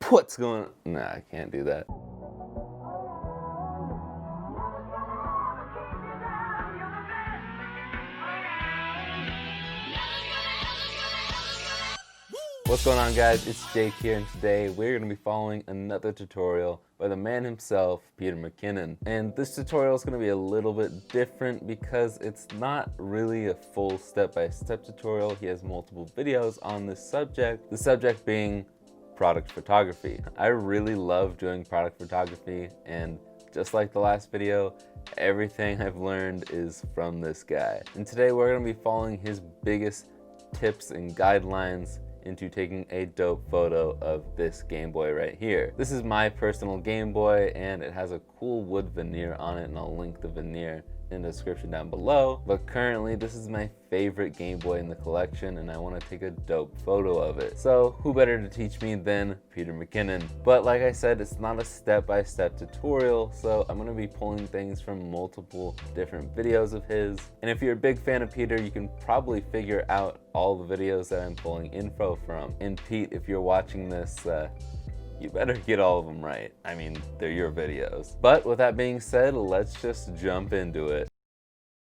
What's going on? Nah, I can't do that. What's going on, guys? It's Jake here, and today we're going to be following another tutorial by the man himself, Peter McKinnon. And this tutorial is going to be a little bit different because it's not really a full step-by-step tutorial. He has multiple videos on this subject, the subject being product photography. I really love doing product photography, and just like the last video, everything I've learned is from this guy. And today we're going to be following his biggest tips and guidelines into taking a dope photo of this Game Boy right here. This is my personal Game Boy, and it has a cool wood veneer on it, and I'll link the veneer in the description down below. But currently, this is my favorite Game Boy in the collection, and I want to take a dope photo of it. So who better to teach me than Peter McKinnon? But like I said, it's not a step-by-step tutorial, so I'm going to be pulling things from multiple different videos of his. And if you're a big fan of Peter, you can probably figure out all the videos that I'm pulling info from. And Pete, if you're watching this, you better get all of them right. I mean, they're your videos. But with that being said, let's just jump into it.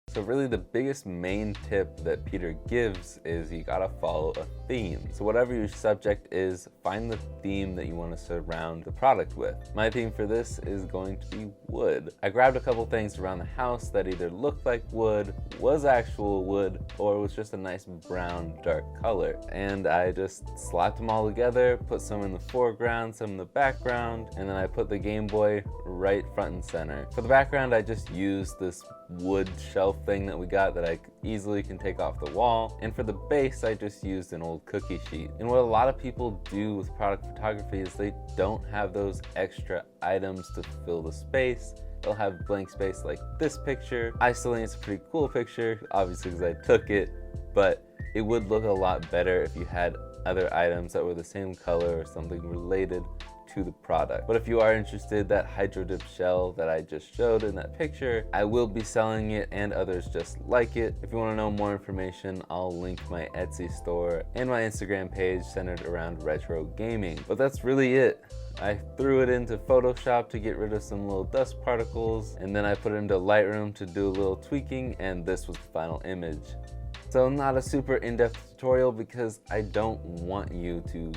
So really the biggest main tip that Peter gives is you gotta follow a theme. So whatever your subject is, find the theme that you want to surround the product with. My theme for this is going to be wood. I grabbed a couple things around the house that either looked like wood, was actual wood, or was just a nice brown dark color. And I just slapped them all together, put some in the foreground, some in the background, and then I put the Game Boy right front and center. For the background, I just used this wood shelf thing that we got that I easily can take off the wall. And for the base, I just used an old cookie sheet. And what a lot of people do with product photography is they don't have those extra items to fill the space. They'll have blank space like this picture. I still think it's a pretty cool picture, obviously because I took it, but it would look a lot better if you had other items that were the same color or something related to the product. But if you are interested, that hydro dip shell that I just showed in that picture, I will be selling it and others just like it. If you want to know more information, I'll link my Etsy store and my Instagram page centered around retro gaming. But that's really it. I threw it into Photoshop to get rid of some little dust particles, and then I put it into Lightroom to do a little tweaking, and this was the final image. So not a super in-depth tutorial because I don't want you to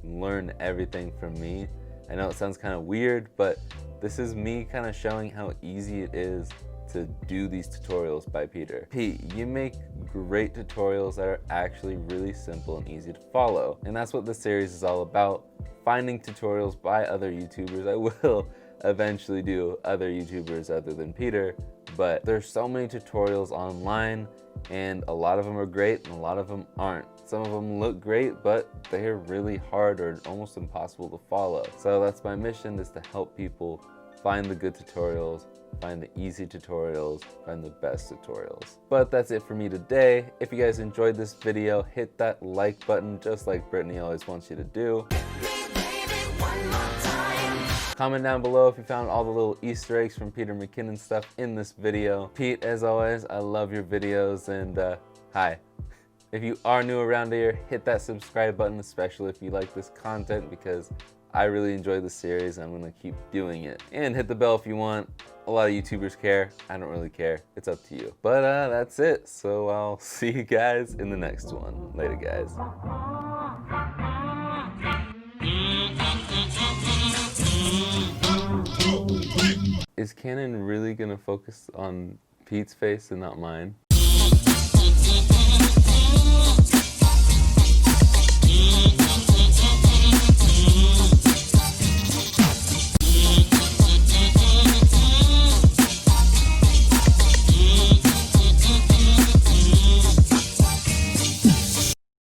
learn everything from me. I know it sounds kind of weird, but this is me kind of showing how easy it is to do these tutorials by Peter. Pete, you make great tutorials that are actually really simple and easy to follow. And that's what this series is all about, finding tutorials by other YouTubers. I will eventually do other YouTubers other than Peter, but there's so many tutorials online, and a lot of them are great and a lot of them aren't. Some of them look great, but they're really hard or almost impossible to follow. So that's my mission, is to help people find the good tutorials, find the easy tutorials, find the best tutorials. But that's it for me today. If you guys enjoyed this video, hit that like button just like Brittany always wants you to do. Comment down below if you found all the little Easter eggs from Peter McKinnon stuff in this video. Pete, as always, I love your videos, and hi. If you are new around here, hit that subscribe button, especially if you like this content, because I really enjoy the series and I'm gonna keep doing it. And hit the bell if you want. A lot of YouTubers care. I don't really care. It's up to you. But that's it. So I'll see you guys in the next one. Later, guys. Is Canon really gonna focus on Pete's face and not mine?